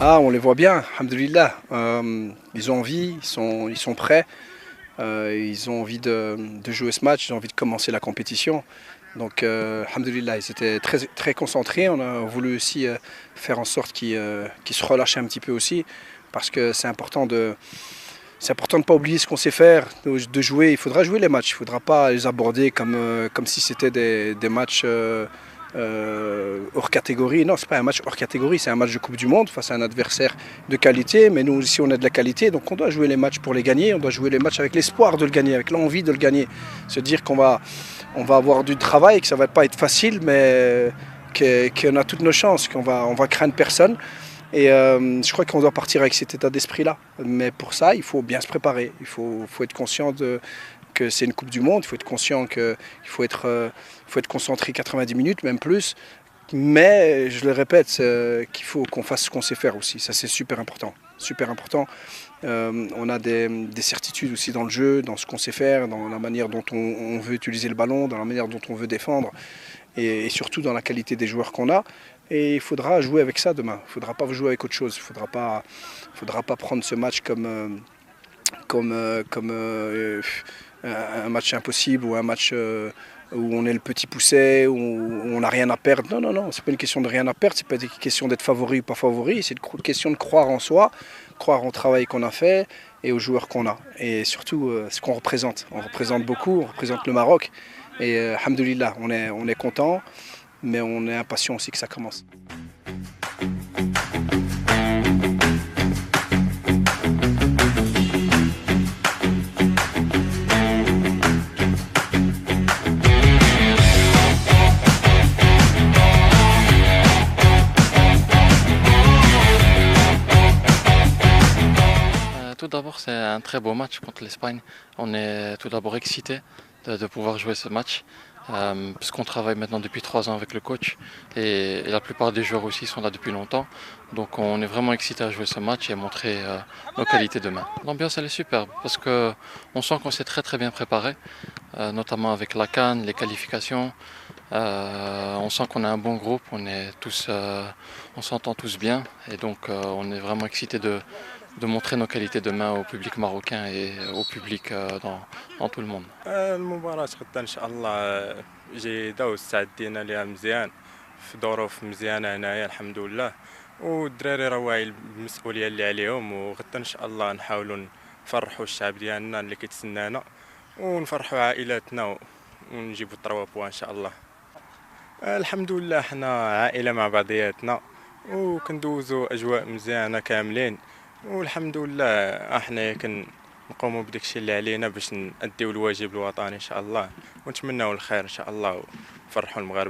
Ah, on les voit bien, alhamdoulilah. Ils ont envie, ils sont prêts, ils ont envie de jouer ce match, ils ont envie de commencer la compétition. Donc, alhamdoulilah, ils étaient très concentrés. On a voulu aussi faire en sorte qu'ils se relâchent un petit peu aussi, parce que c'est important de ne pas oublier ce qu'on sait faire, de jouer. Il faudra jouer les matchs, il ne faudra pas les aborder comme si c'était des matchs hors catégorie. Non, ce n'est pas un match hors catégorie, c'est un match de Coupe du Monde face à un adversaire de qualité. Mais nous aussi, on a de la qualité, donc on doit jouer les matchs pour les gagner. On doit jouer les matchs avec l'espoir de le gagner, avec l'envie de le gagner. Se dire on va avoir du travail, que ça ne va pas être facile, mais qu'on a toutes nos chances, on va craindre personne. Et je crois qu'on doit partir avec cet état d'esprit-là. Mais pour ça, il faut bien se préparer. Faut être conscient que c'est une Coupe du Monde. Il faut être conscient qu'il faut être concentré 90 minutes, même plus. Mais je le répète, qu'il faut qu'on fasse ce qu'on sait faire aussi. Ça, c'est super important. Super important. On a des certitudes aussi dans le jeu, dans ce qu'on sait faire, dans la manière dont on veut utiliser le ballon, dans la manière dont on veut défendre et surtout dans la qualité des joueurs qu'on a. Et il faudra jouer avec ça demain. Il ne faudra pas jouer avec autre chose. Il ne faudra pas prendre ce match comme un match impossible ou un match où on est le petit pousset, où on n'a rien à perdre. Non, non, non, c'est pas une question de rien à perdre, c'est pas une question d'être favori ou pas favori, c'est une question de croire en soi, croire au travail qu'on a fait et aux joueurs qu'on a. Et surtout ce qu'on représente. On représente beaucoup, on représente le Maroc. Et alhamdoulilah, on est content, mais on est impatient aussi que ça commence. Tout d'abord, c'est un très beau match contre l'Espagne. On est tout d'abord excité de pouvoir jouer ce match, puisqu'on travaille maintenant depuis 3 ans avec le coach et la plupart des joueurs aussi sont là depuis longtemps. Donc on est vraiment excité à jouer ce match et à montrer nos qualités demain. L'ambiance elle est superbe parce qu'on sent qu'on s'est très bien préparé, notamment avec la CAN, les qualifications. On sent qu'on a un bon groupe, on s'entend tous bien et donc on est vraiment excité de montrer nos qualités demain au public marocain et au public dans tout le monde. المباراة غدا إن شاء الله جيدة واستعدينا لها مزيان في ظروف مزيانة هنايا الحمد لله، والدراري راه واعيين بالمسؤولية اللي عليهم، وغدا إن شاء الله نحاولوا نفرحوا الشعب ديالنا اللي كيتسنانا ونفرحوا عائلاتنا ونجيبوا 3 بوان إن شاء الله. الحمد لله حنا عائلة مع بعضياتنا وكندوزوا أجواء مزيانة كاملين، والحمد لله احنا نقوموا بداكشي اللي علينا باش نأديو الواجب الوطني ان شاء الله ونتمناو الخير ان شاء الله ونفرحوا المغاربه.